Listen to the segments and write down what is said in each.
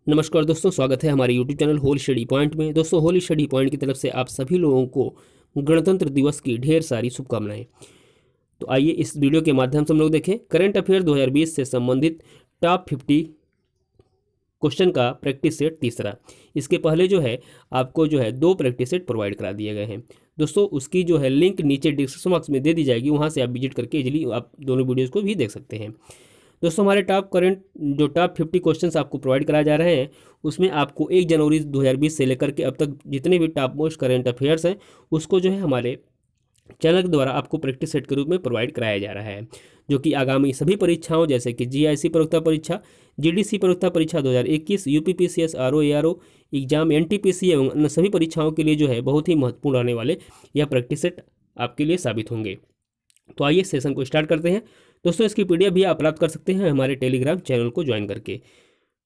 नमस्कार दोस्तों, स्वागत है हमारे YouTube channel whole study point में। दोस्तों, होल स्टडी पॉइंट की तरफ से आप सभी लोगों को गणतंत्र दिवस की ढेर सारी शुभकामनाएं। तो आइए इस वीडियो के माध्यम से हम लोग देखें करंट अफेयर 2020 से संबंधित टॉप 50 क्वेश्चन का प्रैक्टिस सेट तीसरा। इसके पहले जो है आपको जो है 2 प्रैक्टिस सेट प्रोवाइड करा दिए गए हैं। दोस्तों, उसकी जो है लिंक नीचे डिस्क्रिप्शन बॉक्स में दे दी जाएगी, वहाँ से आप विजिट करके इजीली आप दोनों वीडियोज़ को भी देख सकते हैं। दोस्तों, हमारे टॉप 50 क्वेश्चंस आपको प्रोवाइड कराए जा रहे हैं, उसमें आपको 1 जनवरी 2020 से लेकर के अब तक जितने भी टॉप मोस्ट करंट अफेयर्स हैं उसको जो है हमारे चैनल के द्वारा आपको प्रैक्टिस सेट के रूप में प्रोवाइड कराया जा रहा है, जो कि आगामी सभी परीक्षाओं जैसे कि जीआईसी प्रवक्ता परीक्षा, जीडीसी प्रवक्ता परीक्षा 2021, UPPCS, RO ARO exam, NTPC एवं अन्य सभी परीक्षाओं के लिए जो है बहुत ही महत्वपूर्ण रहने वाले यह प्रैक्टिस सेट आपके लिए साबित होंगे। तो आइए सेशन को स्टार्ट करते हैं। दोस्तों, इसकी पीडीएफ भी आप प्राप्त कर सकते हैं हमारे टेलीग्राम चैनल को ज्वाइन करके।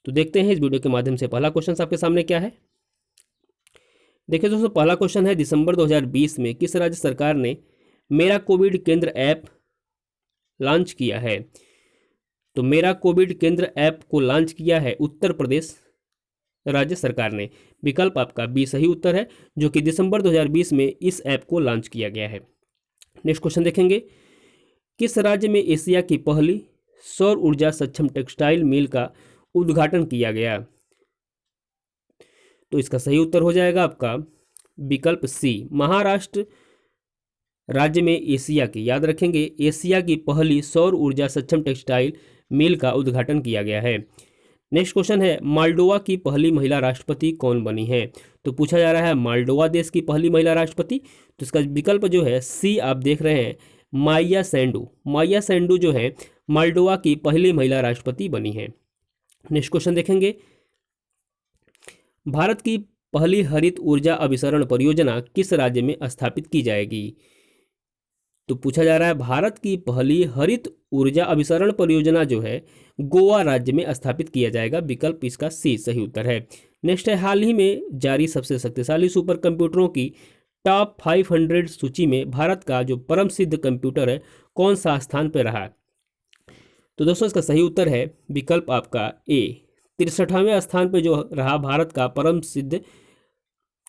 तो देखते हैं इस वीडियो के माध्यम से पहला क्वेश्चन आपके सामने क्या है। देखिए दोस्तों, पहला क्वेश्चन है, दिसंबर 2020 में किस राज्य सरकार ने मेरा कोविड केंद्र ऐप लॉन्च किया है? तो मेरा कोविड केंद्र ऐप को लॉन्च किया है उत्तर प्रदेश राज्य सरकार ने। विकल्प आपका बी सही उत्तर है, जो कि दिसंबर 2020 में इस ऐप को लॉन्च किया गया है। नेक्स्ट क्वेश्चन देखेंगे, किस राज्य में एशिया की पहली सौर ऊर्जा सक्षम टेक्सटाइल मिल का उद्घाटन किया गया? तो इसका सही उत्तर हो जाएगा आपका विकल्प सी, महाराष्ट्र राज्य में एशिया की, याद रखेंगे, एशिया की पहली सौर ऊर्जा सक्षम टेक्सटाइल मिल का उद्घाटन किया गया है। नेक्स्ट क्वेश्चन है, मालडोवा की पहली महिला राष्ट्रपति कौन बनी है? तो पूछा जा रहा है मालडोवा देश की पहली महिला राष्ट्रपति, तो इसका विकल्प जो है सी आप देख रहे हैं, माइया सैंडू। माइया सैंडू जो है मालडोवा की पहली महिला राष्ट्रपति बनी है। नेक्स्ट क्वेश्चन देखेंगे, भारत की पहली हरित ऊर्जा अभिसरण परियोजना किस राज्य में स्थापित की जाएगी? तो पूछा जा रहा है भारत की पहली हरित ऊर्जा अभिसरण परियोजना जो है गोवा राज्य में स्थापित किया जाएगा। विकल्प इसका सी सही उत्तर है। नेक्स्ट है, हाल ही में जारी सबसे शक्तिशाली सुपर कंप्यूटरों की टॉप 500 सूची में भारत का जो परम सिद्ध कंप्यूटर है कौन सा स्थान पर रहा? तो दोस्तों, इसका सही उत्तर है विकल्प आपका ए, 63वें स्थान पर जो रहा भारत का परम सिद्ध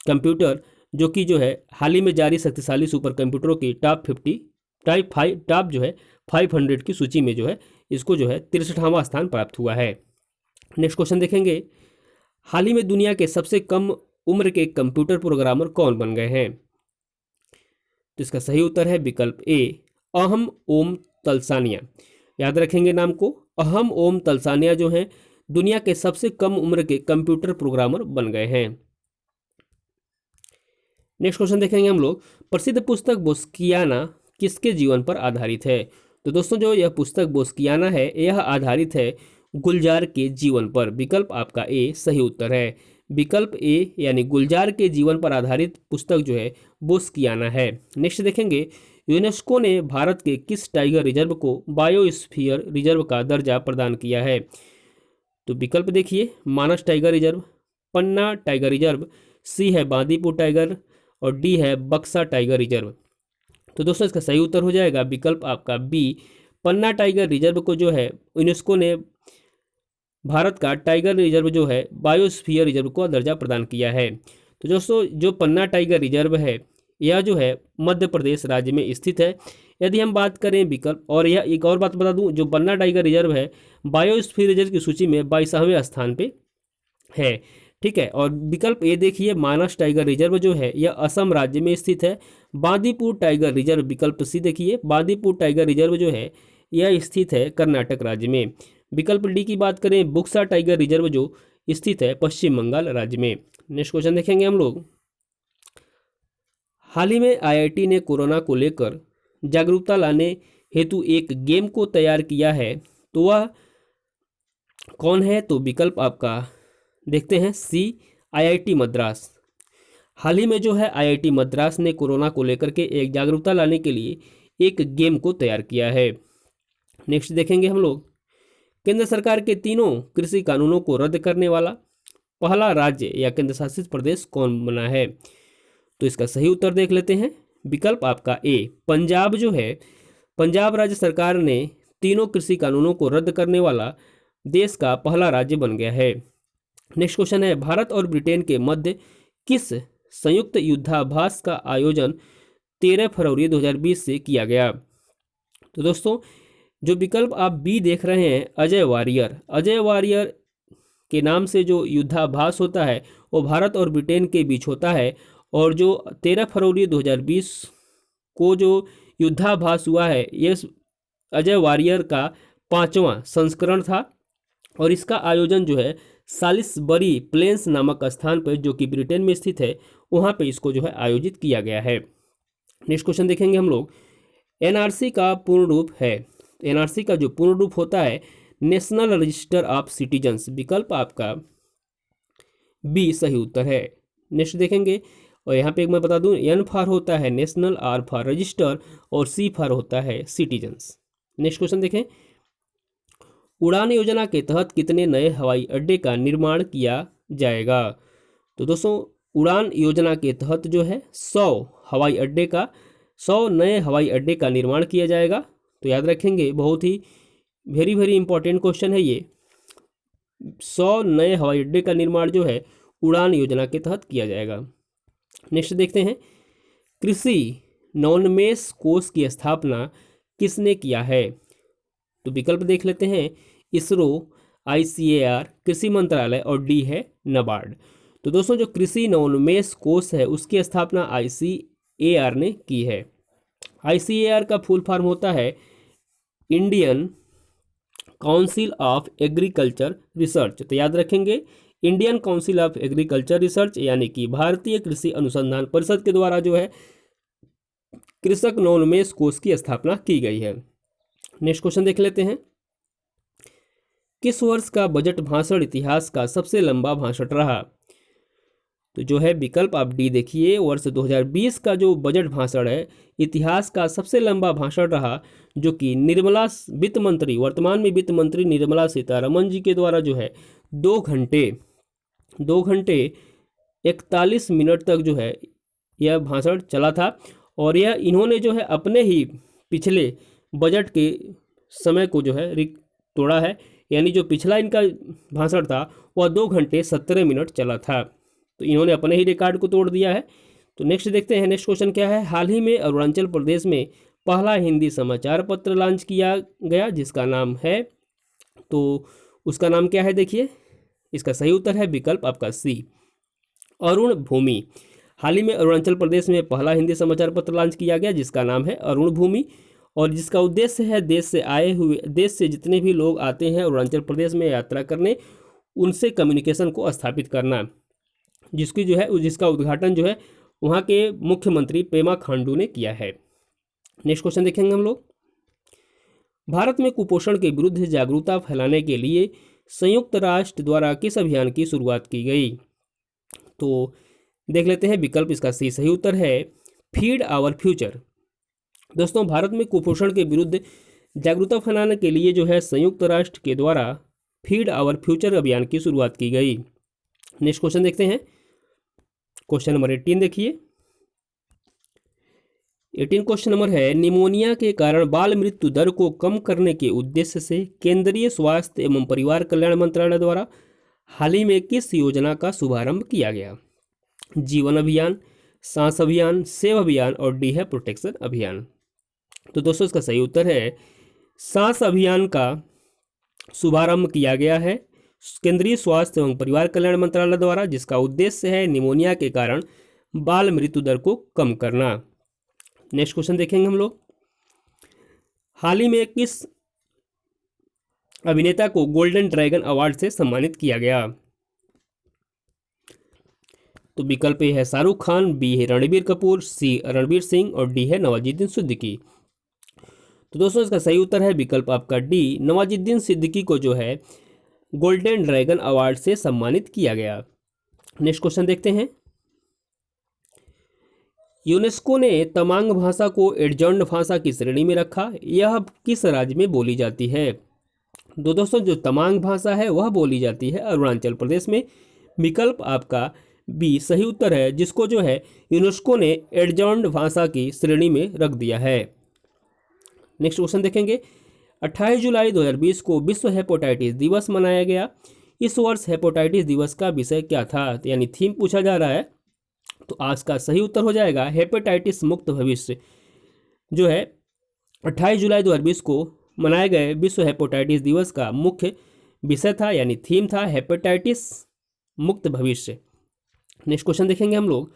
कंप्यूटर, जो कि जो है हाल ही में जारी शक्तिशाली सुपर कंप्यूटरों की टॉप 500 की सूची में जो है इसको जो है 63वां स्थान प्राप्त हुआ है। नेक्स्ट क्वेश्चन देखेंगे, हाल ही में दुनिया के सबसे कम उम्र के कंप्यूटर प्रोग्रामर कौन बन गए हैं? तो इसका सही उत्तर है विकल्प ए, अहम ओम तलसानिया। याद रखेंगे नाम को, अहम ओम तलसानिया जो है दुनिया के सबसे कम उम्र के कंप्यूटर प्रोग्रामर बन गए हैं। नेक्स्ट क्वेश्चन देखेंगे हम लोग, प्रसिद्ध पुस्तक बोस्कियाना किसके जीवन पर आधारित है? तो दोस्तों, जो यह पुस्तक बोस्कियाना है यह आधारित है गुलजार के जीवन पर। विकल्प आपका ए सही उत्तर है। विकल्प ए यानी गुलजार के जीवन पर आधारित पुस्तक जो है बोस्कियाना है। नेक्स्ट देखेंगे, यूनेस्को ने भारत के किस टाइगर रिजर्व को बायोस्फीयर रिजर्व का दर्जा प्रदान किया है? तो विकल्प देखिए, मानस टाइगर रिजर्व, पन्ना टाइगर रिजर्व, सी है बांदीपुर टाइगर और डी है बक्सा टाइगर रिजर्व। तो दोस्तों, इसका सही उत्तर हो जाएगा विकल्प आपका बी, पन्ना टाइगर रिजर्व को जो है यूनेस्को ने भारत का टाइगर रिजर्व जो है बायोस्फीयर रिजर्व को दर्जा प्रदान किया है। तो दोस्तों, जो पन्ना टाइगर रिजर्व है यह जो है मध्य प्रदेश राज्य में स्थित है। यदि हम बात करें विकल्प, और यह एक और बात बता दूं, जो पन्ना टाइगर रिजर्व है बायोस्फीयर रिजर्व की सूची में 22वें स्थान पे है। ठीक है, और विकल्प ए देखिए, मानस टाइगर रिजर्व जो है यह असम राज्य में स्थित है। बांदीपुर टाइगर रिजर्व, विकल्प सी देखिए, बांदीपुर टाइगर रिजर्व जो है यह स्थित है कर्नाटक राज्य में। विकल्प डी की बात करें, बुक्सा टाइगर रिजर्व जो स्थित है पश्चिम बंगाल राज्य में। नेक्स्ट क्वेश्चन देखेंगे हम लोग, हाल ही में आईआईटी ने कोरोना को लेकर जागरूकता लाने हेतु एक गेम को तैयार किया है, तो वह कौन है? तो विकल्प आपका देखते हैं सी, आईआईटी मद्रास। हाल ही में जो है आईआईटी मद्रास ने कोरोना को लेकर के एक जागरूकता लाने के लिए एक गेम को तैयार किया है। नेक्स्ट देखेंगे हम लोग, केंद्र सरकार के तीनों कृषि कानूनों को रद्द करने वाला पहला राज्य या केंद्र शासित प्रदेश कौन बना है? तो इसका सही उत्तर देख लेते हैं। विकल्प आपका ए, पंजाब जो है, पंजाब राज्य सरकार ने तीनों कृषि कानूनों को रद्द करने वाला देश का पहला राज्य बन गया है। नेक्स्ट क्वेश्चन है, भारत और ब्रिटेन के मध्य किस संयुक्त युद्धाभ्यास का आयोजन 13 फरवरी 2020 से किया गया? तो दोस्तों जो विकल्प आप बी देख रहे हैं, अजय वारियर के नाम से जो युद्धाभ्यास होता है वो भारत और ब्रिटेन के बीच होता है। और जो 13 फरवरी 2020 को जो युद्धाभ्यास हुआ है ये अजय वारियर का 5वां संस्करण था और इसका आयोजन जो है सालिसबरी प्लेन्स नामक स्थान पर, जो कि ब्रिटेन में स्थित है, वहाँ पे इसको जो है आयोजित किया गया है। नेक्स्ट क्वेश्चन देखेंगे हम लोग, एनआरसी का पूर्ण रूप है। एनआरसी का जो पूर्ण रूप होता है नेशनल रजिस्टर ऑफ सिटीजन्स। विकल्प आपका बी सही उत्तर है। नेक्स्ट देखेंगे, और यहाँ पे एक मैं बता दूं, एन फॉर होता है नेशनल, आर फॉर रजिस्टर और सी फॉर होता है सिटीजन्स। नेक्स्ट क्वेश्चन देखें, उड़ान योजना के तहत कितने नए हवाई अड्डे का निर्माण किया जाएगा? तो दोस्तों उड़ान योजना के तहत जो है 100 नए हवाई अड्डे का निर्माण किया जाएगा। तो याद रखेंगे, बहुत ही वेरी इंपॉर्टेंट क्वेश्चन है ये। 100 नए हवाई अड्डे का निर्माण जो है उड़ान योजना के तहत किया जाएगा। नेक्स्ट देखते हैं, कृषि नवोन्मेष कोष की स्थापना किसने किया है? तो विकल्प देख लेते हैं, इसरो, ICAR, कृषि मंत्रालय और डी है नाबार्ड। तो दोस्तों जो कृषि नवोन्मेष कोष है उसकी स्थापना ICAR ने की है। ICAR का फुल फॉर्म होता है Indian council of agriculture research. तो याद रखेंगे, Indian council of agriculture research यानी कि भारतीय कृषि अनुसंधान परिषद के द्वारा जो है कृषक नवोन्मेष कोष की स्थापना की गई है। नेक्स्ट क्वेश्चन देख लेते हैं, किस वर्ष का बजट भाषण इतिहास का सबसे लंबा भाषण रहा? तो जो है विकल्प आप डी देखिए, वर्ष 2020 का जो बजट भाषण है इतिहास का सबसे लंबा भाषण रहा, जो कि वित्त मंत्री, वर्तमान में वित्त मंत्री निर्मला सीतारमण जी के द्वारा जो है 2 घंटे 41 मिनट तक जो है यह भाषण चला था। और यह इन्होंने जो है अपने ही पिछले बजट के समय को जो है तोड़ा है, यानी जो पिछला इनका भाषण था वह 2 घंटे 17 मिनट चला था। तो इन्होंने अपने ही रिकॉर्ड को तोड़ दिया है। तो नेक्स्ट देखते हैं, नेक्स्ट क्वेश्चन क्या है, हाल ही में अरुणाचल प्रदेश में पहला हिंदी समाचार पत्र लॉन्च किया गया जिसका नाम है, तो उसका नाम क्या है? देखिए इसका सही उत्तर है विकल्प आपका सी, अरुण भूमि। हाल ही में अरुणाचल प्रदेश में पहला हिंदी समाचार पत्र लॉन्च किया गया जिसका नाम है अरुण भूमि, और जिसका उद्देश्य है देश से जितने भी लोग आते हैं अरुणाचल प्रदेश में यात्रा करने, उनसे कम्युनिकेशन को स्थापित करना, जिसका उद्घाटन जो है वहाँ के मुख्यमंत्री पेमा खांडू ने किया है। नेक्स्ट क्वेश्चन देखेंगे हम लोग, भारत में कुपोषण के विरुद्ध जागरूकता फैलाने के लिए संयुक्त राष्ट्र द्वारा किस अभियान की शुरुआत की गई? तो देख लेते हैं, विकल्प इसका सही उत्तर है फीड आवर फ्यूचर। दोस्तों भारत में कुपोषण के विरुद्ध जागरूकता फैलाने के लिए जो है संयुक्त राष्ट्र के द्वारा फीड आवर फ्यूचर अभियान की शुरुआत की गई। नेक्स्ट क्वेश्चन देखते हैं, क्वेश्चन नंबर 18 देखिए, 18 क्वेश्चन नंबर है, निमोनिया के कारण बाल मृत्यु दर को कम करने के उद्देश्य से केंद्रीय स्वास्थ्य एवं परिवार कल्याण मंत्रालय द्वारा हाल ही में किस योजना का शुभारंभ किया गया? जीवन अभियान, सांस अभियान, सेव अभियान और डी है प्रोटेक्शन अभियान। तो दोस्तों इसका सही उत्तर है सांस अभियान का शुभारंभ किया गया है केंद्रीय स्वास्थ्य एवं परिवार कल्याण मंत्रालय द्वारा, जिसका उद्देश्य है निमोनिया के कारण बाल मृत्यु दर को कम करना। नेक्स्ट क्वेश्चन देखेंगे हम लोग, हाल ही में किस अभिनेता को गोल्डन ड्रैगन अवार्ड से सम्मानित किया गया? तो विकल्प ए है शाहरुख खान, बी है रणबीर कपूर, सी रणबीर सिंह और डी है नवाजुद्दीन सिद्दीकी। तो दोस्तों इसका सही उत्तर है विकल्प आपका डी, नवाजुद्दीन सिद्दीकी को जो है गोल्डन ड्रैगन अवार्ड से सम्मानित किया गया। नेक्स्ट क्वेश्चन देखते हैं, यूनेस्को ने तमांग भाषा को एडजॉर्न्ड भाषा की श्रेणी में रखा, यह किस राज्य में बोली जाती है? तो दोस्तों जो तमांग भाषा है वह बोली जाती है अरुणाचल प्रदेश में। विकल्प आपका बी सही उत्तर है, जिसको जो है यूनेस्को ने एडजॉर्न्ड भाषा की श्रेणी में रख दिया है। नेक्स्ट क्वेश्चन देखेंगे, 28 जुलाई 2020 को विश्व हेपेटाइटिस दिवस मनाया गया, इस वर्ष हेपेटाइटिस दिवस का विषय क्या था, तो यानी थीम पूछा जा रहा है। तो आज का सही उत्तर हो जाएगा हेपेटाइटिस मुक्त भविष्य, जो है 28 जुलाई 2020 को मनाए गए विश्व हेपेटाइटिस दिवस का मुख्य विषय था, यानी थीम था हेपेटाइटिस मुक्त भविष्य। नेक्स्ट क्वेश्चन देखेंगे हम लोग।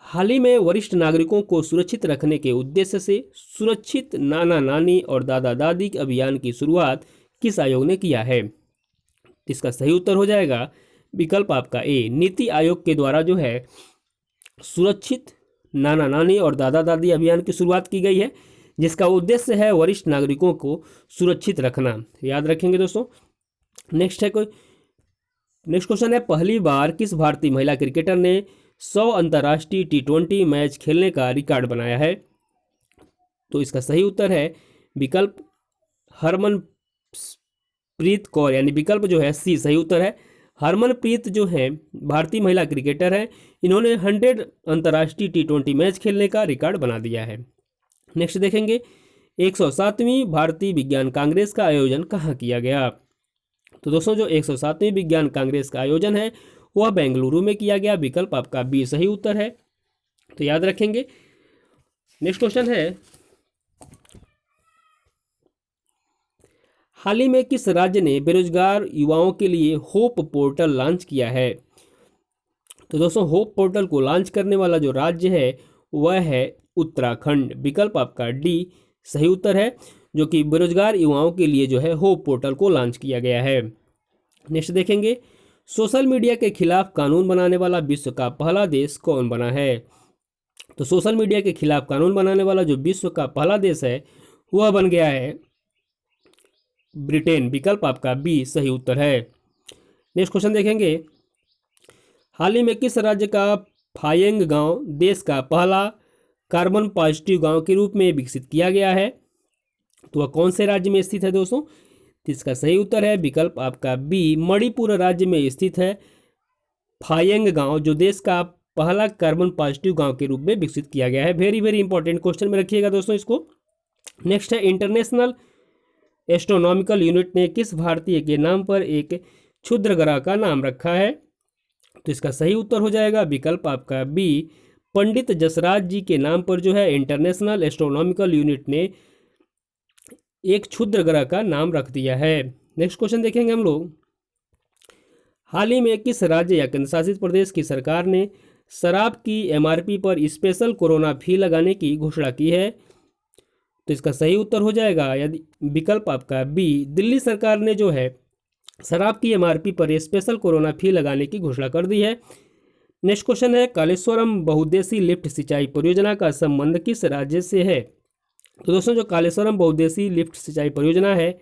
हाल ही में वरिष्ठ नागरिकों को सुरक्षित रखने के उद्देश्य से सुरक्षित नाना नानी और दादा दादी अभियान की शुरुआत किस आयोग ने किया है? इसका सही उत्तर हो जाएगा विकल्प आपका ए, नीति आयोग के द्वारा जो है सुरक्षित नाना नानी और दादा दादी अभियान की शुरुआत की गई है, जिसका उद्देश्य है वरिष्ठ नागरिकों को सुरक्षित रखना। याद रखेंगे दोस्तों। नेक्स्ट क्वेश्चन है, पहली बार किस भारतीय महिला क्रिकेटर ने 100 अंतर्राष्ट्रीय T20 मैच खेलने का रिकॉर्ड बनाया है? तो इसका सही उत्तर है विकल्प हरमनप्रीत कौर, यानी विकल्प जो है सी सही उत्तर है। हरमनप्रीत जो है भारतीय महिला क्रिकेटर है, इन्होंने 100 अंतर्राष्ट्रीय T20 मैच खेलने का रिकॉर्ड बना दिया है। नेक्स्ट देखेंगे, 107वीं भारतीय विज्ञान कांग्रेस का आयोजन कहाँ किया गया? तो दोस्तों जो 107वीं विज्ञान कांग्रेस का आयोजन है वह बेंगलुरु में किया गया। विकल्प आपका बी सही उत्तर है, तो याद रखेंगे। नेक्स्ट क्वेश्चन है, हाल ही में किस राज्य ने बेरोजगार युवाओं के लिए होप पोर्टल लॉन्च किया है? तो दोस्तों होप पोर्टल को लॉन्च करने वाला जो राज्य है वह है उत्तराखंड। विकल्प आपका डी सही उत्तर है, जो कि बेरोजगार युवाओं के लिए जो है होप पोर्टल को लॉन्च किया गया है। नेक्स्ट देखेंगे, सोशल मीडिया के खिलाफ कानून बनाने वाला विश्व का पहला देश कौन बना है? तो सोशल मीडिया के खिलाफ कानून बनाने वाला जो विश्व का पहला देश है वह बन गया है ब्रिटेन। विकल्प आपका बी सही उत्तर है। नेक्स्ट क्वेश्चन देखेंगे, हाल ही में किस राज्य का फायंग गांव देश का पहला कार्बन पॉजिटिव गांव के रूप में विकसित किया गया है? तो वह कौन से राज्य में स्थित है दोस्तों? इसका सही उत्तर है विकल्प आपका बी, मणिपुर राज्य में स्थित है फायंग गांव, जो देश का पहला कार्बन पॉजिटिव गांव के रूप में विकसित किया गया है। वेरी वेरी इंपॉर्टेंट क्वेश्चन में रखिएगा दोस्तों इसको। नेक्स्ट है, इंटरनेशनल एस्ट्रोनॉमिकल यूनिट ने किस भारतीय के नाम पर एक क्षुद्र ग्रह का नाम रखा है? तो इसका सही उत्तर हो जाएगा विकल्प आपका बी, पंडित जसराज जी के नाम पर जो है इंटरनेशनल एस्ट्रोनॉमिकल यूनिट ने एक क्षुद्र ग्रह का नाम रख दिया है। नेक्स्ट क्वेश्चन देखेंगे हम लोग, हाल ही में किस राज्य या केंद्र शासित प्रदेश की सरकार ने शराब की MRP पर स्पेशल कोरोना फी लगाने की घोषणा की है? तो इसका सही उत्तर हो जाएगा यदि विकल्प आपका बी, दिल्ली सरकार ने जो है शराब की MRP पर स्पेशल कोरोना फी लगाने की घोषणा कर दी है। नेक्स्ट क्वेश्चन है, कालेश्वरम बहुउद्देशीय लिफ्ट सिंचाई परियोजना का संबंध किस राज्य से है? तो दोस्तों जो कालेश्वरम बहुउद्देशीय लिफ्ट सिंचाई परियोजना है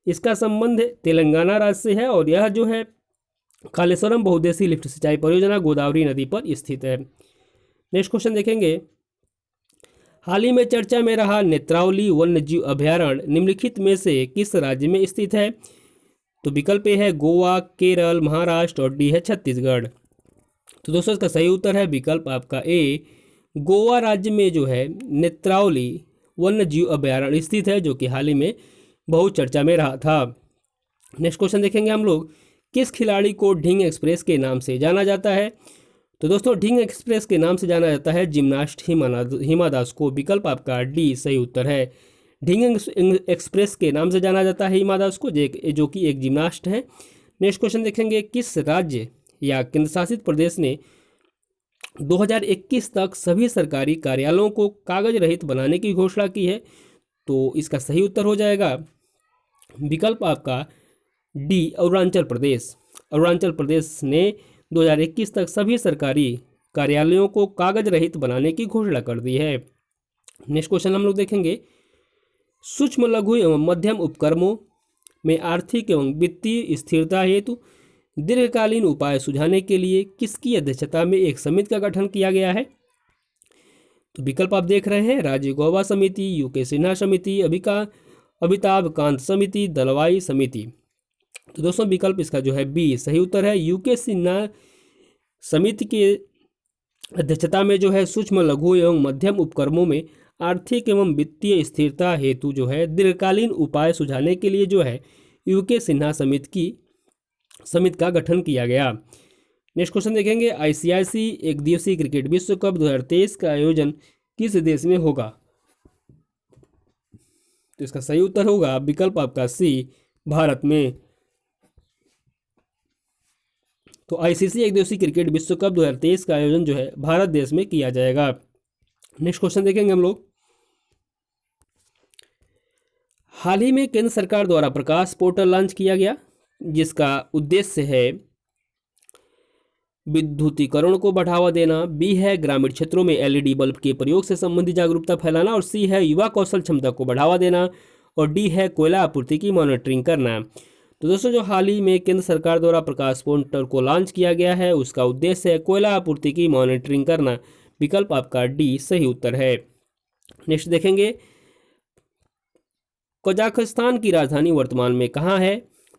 इसका संबंध तेलंगाना राज्य से है, और यह जो है कालेश्वरम बहुउद्देशीय लिफ्ट सिंचाई परियोजना गोदावरी नदी पर स्थित है। नेक्स्ट क्वेश्चन देखेंगे, हाल ही में चर्चा में रहा नेत्रावली वन्यजीव अभयारण्य निम्नलिखित में से किस राज्य में स्थित है? तो विकल्प ए है गोवा, केरल, महाराष्ट्र और डी है छत्तीसगढ़। तो दोस्तों इसका सही उत्तर है विकल्प आपका ए, गोवा राज्य में जो है नेत्रावली वन्यजीव अभयारण्य स्थित है, जो कि हाल ही में बहुत चर्चा में रहा था। नेक्स्ट क्वेश्चन देखेंगे हम लोग, किस खिलाड़ी को ढींग एक्सप्रेस के नाम से जाना जाता है? तो दोस्तों ढींग एक्सप्रेस के नाम से जाना जाता है जिम्नास्ट हिमा दास को। विकल्प आपका डी सही उत्तर है। ढींग एक्सप्रेस के नाम से जाना जाता है हिमा दास को, जो कि एक जिम्नास्ट है। नेक्स्ट क्वेश्चन देखेंगे, किस राज्य या केंद्र शासित प्रदेश ने 2021 तक सभी सरकारी कार्यालयों को कागज रहित बनाने की घोषणा की है? तो इसका सही उत्तर हो जाएगा विकल्प आपका डी, अरुणाचल प्रदेश। अरुणाचल प्रदेश ने 2021 तक सभी सरकारी कार्यालयों को कागज रहित बनाने की घोषणा कर दी है। नेक्स्ट क्वेश्चन हम लोग देखेंगे, सूक्ष्म लघु एवं मध्यम उपक्रमों में आर्थिक एवं वित्तीय स्थिरता हेतु दीर्घकालीन उपाय सुझाने के लिए किसकी अध्यक्षता में एक समिति का गठन किया गया है? तो विकल्प आप देख रहे हैं, राजीव गौबा समिति, यूके सिन्हा समिति, अमिताभ कांत समिति, दलवाई समिति। तो दोस्तों विकल्प इसका जो है बी सही उत्तर है। यूके सिन्हा समिति के अध्यक्षता में जो है सूक्ष्म लघु एवं मध्यम उपक्रमों में आर्थिक एवं वित्तीय स्थिरता हेतु जो है दीर्घकालीन उपाय सुझाने के लिए जो है यूके सिन्हा समिति की समिति का गठन किया गया। नेक्स्ट क्वेश्चन देखेंगे, आईसीआईसी एक दिवसीय क्रिकेट विश्व कप 2023 का आयोजन किस देश में होगा? तो इसका सही उत्तर होगा विकल्प आपका सी, भारत में। तो आईसीसी एक दिवसीय क्रिकेट विश्व कप 2023 का आयोजन जो है भारत देश में किया जाएगा। नेक्स्ट क्वेश्चन देखेंगे हम लोग, हाल ही में केंद्र सरकार द्वारा प्रकाश पोर्टल लॉन्च किया गया, जिसका उद्देश्य है विद्युतीकरण को बढ़ावा देना, बी है ग्रामीण क्षेत्रों में एलईडी बल्ब के प्रयोग से संबंधित जागरूकता फैलाना, और सी है युवा कौशल क्षमता को बढ़ावा देना, और डी है कोयला आपूर्ति की मॉनिटरिंग करना। तो दोस्तों जो हाल ही में केंद्र सरकार द्वारा प्रकाश पोर्टल को लॉन्च किया गया है उसका उद्देश्य है कोयला आपूर्ति की मॉनिटरिंग करना। विकल्प आपका डी सही उत्तर है। नेक्स्ट देखेंगे, कजाकिस्तान की राजधानी वर्तमान में कहाँ है?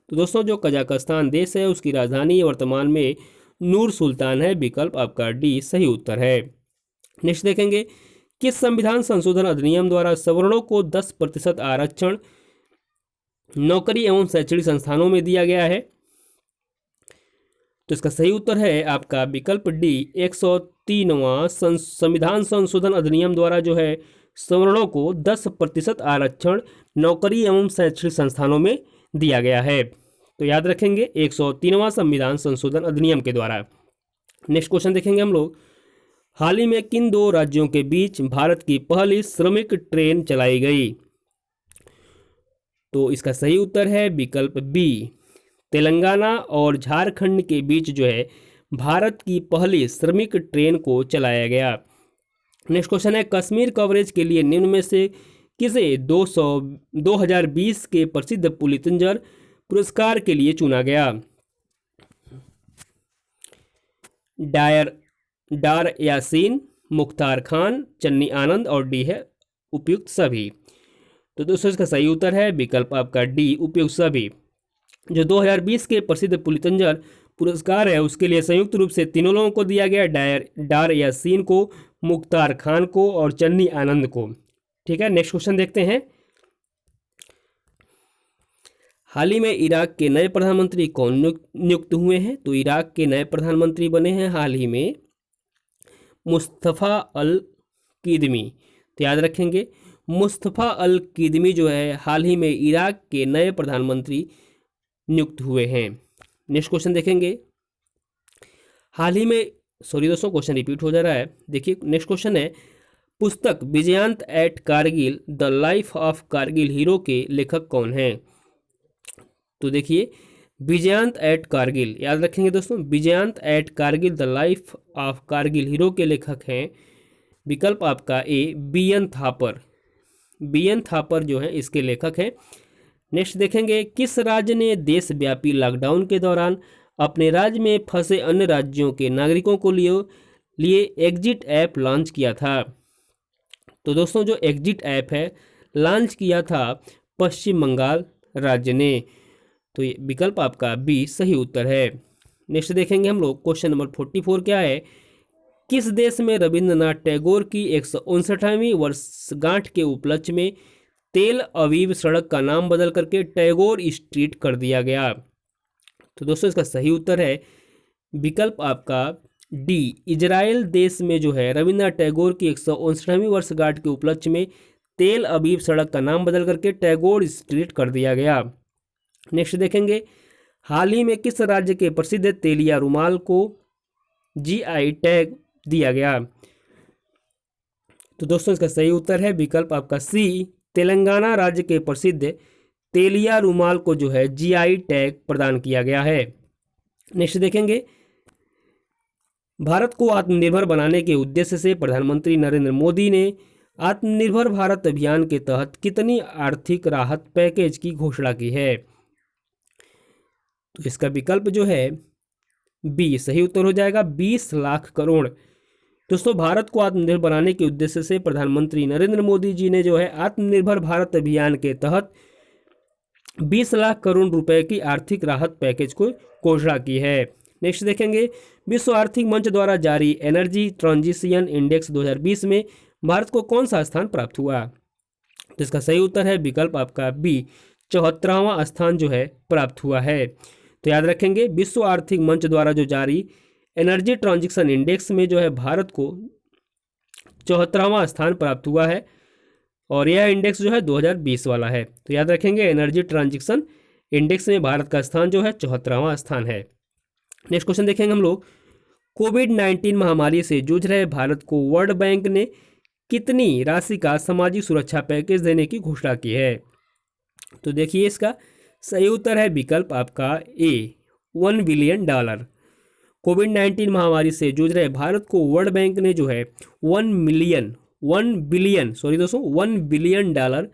तो दोस्तों जो कजाकिस्तान देश है उसकी राजधानी वर्तमान में नूर सुल्तान है। विकल्प आपका डी सही उत्तर है। नेक्स्ट देखेंगे, किस संविधान संशोधन अधिनियम द्वारा सवर्णों को 10% आरक्षण नौकरी एवं शैक्षणिक संस्थानों में दिया गया है? तो इसका सही उत्तर है आपका विकल्प डी, 103वां संविधान संशोधन अधिनियम द्वारा जो है सवर्णों को 10% आरक्षण नौकरी एवं शैक्षणिक संस्थानों में दिया गया है। तो याद रखेंगे 103वां संविधान संशोधन अधिनियम के द्वारा। नेक्स्ट क्वेश्चन देखेंगे हम लोग, हाल ही में किन दो राज्यों के बीच भारत की पहली श्रमिक ट्रेन चलाई गई? तो इसका सही उत्तर है विकल्प बी, तेलंगाना और झारखंड के बीच जो है भारत की पहली श्रमिक ट्रेन को चलाया गया। नेक्स्ट क्वेश्चन है, कश्मीर कवरेज के लिए निम्न में से किसे 2020 के प्रसिद्ध पुलित्जर पुरस्कार के लिए चुना गया? डार यासीन, मुख्तार खान, चन्नी आनंद, और डी है उपयुक्त सभी। तो दोस्तों इसका सही उत्तर है विकल्प आपका डी, उपयुक्त सभी। जो 2020 के प्रसिद्ध पुलित्जर पुरस्कार है उसके लिए संयुक्त रूप से तीनों लोगों को दिया गया, डार यासीन को, मुख्तार खान को और चन्नी आनंद को। ठीक है, नेक्स्ट क्वेश्चन देखते हैं, हाल ही में इराक के नए प्रधानमंत्री कौन नियुक्त हुए हैं? तो इराक के नए प्रधानमंत्री बने हैं हाल ही में मुस्तफ़ा अल किदमी। तो याद रखेंगे मुस्तफ़ा अल किदमी जो है हाल ही में इराक के नए प्रधानमंत्री नियुक्त हुए हैं। नेक्स्ट क्वेश्चन देखेंगे, हाल ही में दोस्तों क्वेश्चन रिपीट हो जा रहा है। देखिए नेक्स्ट क्वेश्चन है, पुस्तक Vijyant at Kargil the life of Kargil hero के लेखक कौन हैं? तो देखिए विजयंत एट कारगिल, याद रखेंगे दोस्तों Vijyant at Kargil the life of Kargil hero के लेखक हैं विकल्प आपका A, B N. Thapar. B N. Thapar जो है इसके लेखक हैं। नेक्स्ट देखेंगे, किस राज्य ने देशव्यापी लॉकडाउन के दौरान अपने राज्य में फंसे अन्य राज्यों के नागरिकों को लिए एग्जिट ऐप लॉन्च किया था? तो दोस्तों जो एग्जिट ऐप है लॉन्च किया था पश्चिम बंगाल राज्य ने। तो ये विकल्प आपका बी सही उत्तर है। नेक्स्ट देखेंगे हम लोग, क्वेश्चन नंबर 44 क्या है, किस देश में रविंद्रनाथ टैगोर की 159वीं वर्षगांठ के उपलक्ष्य में तेल अवीव सड़क का नाम बदल करके टैगोर स्ट्रीट कर दिया गया? तो दोस्तों इसका सही उत्तर है विकल्प आपका डी, इजराइल देश में जो है रविंद्रनाथ टैगोर की 159वीं वर्षगांठ के उपलक्ष्य में तेल अवीव सड़क का नाम बदल करके टैगोर स्ट्रीट कर दिया गया। नेक्स्ट देखेंगे, हाल ही में किस राज्य के प्रसिद्ध तेलिया रुमाल को जीआई टैग दिया गया? तो दोस्तों इसका सही उत्तर है विकल्प आपका सी, तेलंगाना राज्य के प्रसिद्ध तेलिया रुमाल को जो है जीआई टैग प्रदान किया गया है। नेक्स्ट देखेंगे, भारत को आत्मनिर्भर बनाने के उद्देश्य से प्रधानमंत्री नरेंद्र मोदी ने आत्मनिर्भर भारत अभियान के तहत कितनी आर्थिक राहत पैकेज की घोषणा की है? तो इसका विकल्प जो है बी सही उत्तर हो जाएगा, 20 लाख करोड़। दोस्तों भारत को आत्मनिर्भर बनाने के उद्देश्य से प्रधानमंत्री नरेंद्र मोदी जी ने जो है आत्मनिर्भर भारत अभियान के तहत 20 लाख करोड़ रुपए की आर्थिक राहत पैकेज को घोषणा की है। नेक्स्ट देखेंगे, विश्व आर्थिक मंच द्वारा जारी एनर्जी ट्रांजिशन इंडेक्स 2020 में भारत को कौन सा स्थान प्राप्त हुआ? तो इसका सही उत्तर है विकल्प आपका बी, 74वां स्थान जो है प्राप्त हुआ है। तो याद रखेंगे विश्व आर्थिक मंच द्वारा जो जारी एनर्जी ट्रांजिशन इंडेक्स में जो है भारत को 74वां स्थान प्राप्त हुआ है और यह इंडेक्स जो है 2020 वाला है। तो याद रखेंगे एनर्जी ट्रांजिशन इंडेक्स में भारत का स्थान जो है 74वां स्थान है। नेक्स्ट क्वेश्चन देखेंगे हम लोग, कोविड-19 महामारी से जूझ रहे भारत को वर्ल्ड बैंक ने कितनी राशि का सामाजिक सुरक्षा पैकेज देने की घोषणा की है? तो देखिए इसका सही उत्तर है विकल्प आपका ए, $1 बिलियन। कोविड-19 महामारी से जूझ रहे भारत को वर्ल्ड बैंक ने जो है 1 बिलियन डॉलर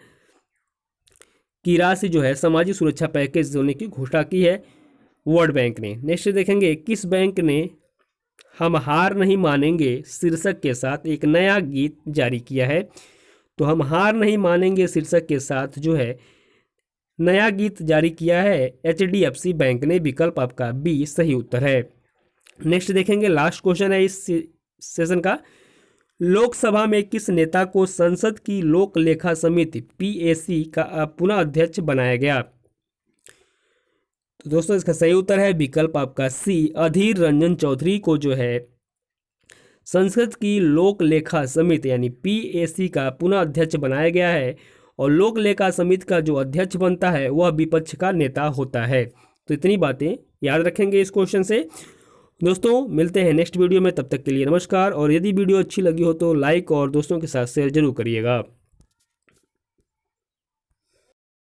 की राशि जो है सामाजिक सुरक्षा पैकेज देने की घोषणा की है वर्ल्ड बैंक ने। नेक्स्ट देखेंगे, किस बैंक ने हम हार नहीं मानेंगे शीर्षक के साथ एक नया गीत जारी किया है? तो हम हार नहीं मानेंगे शीर्षक के साथ जो है नया गीत जारी किया है HDFC बैंक ने, विकल्प आपका बी सही उत्तर है। नेक्स्ट देखेंगे, लास्ट क्वेश्चन है इस सेशन का, लोकसभा में किस नेता को संसद की लोक लेखा समिति PAC का पुनः अध्यक्ष बनाया गया? तो दोस्तों इसका सही उत्तर है विकल्प आपका सी, अधीर रंजन चौधरी को जो है संसद की लोक लेखा समिति यानी PAC का पुनः अध्यक्ष बनाया गया है और लोक लेखा समिति का जो अध्यक्ष बनता है वह विपक्ष का नेता होता है। तो इतनी बातें याद रखेंगे इस क्वेश्चन से। दोस्तों मिलते हैं नेक्स्ट वीडियो में, तब तक के लिए नमस्कार। और यदि वीडियो अच्छी लगी हो तो लाइक और दोस्तों के साथ शेयर जरूर करिएगा।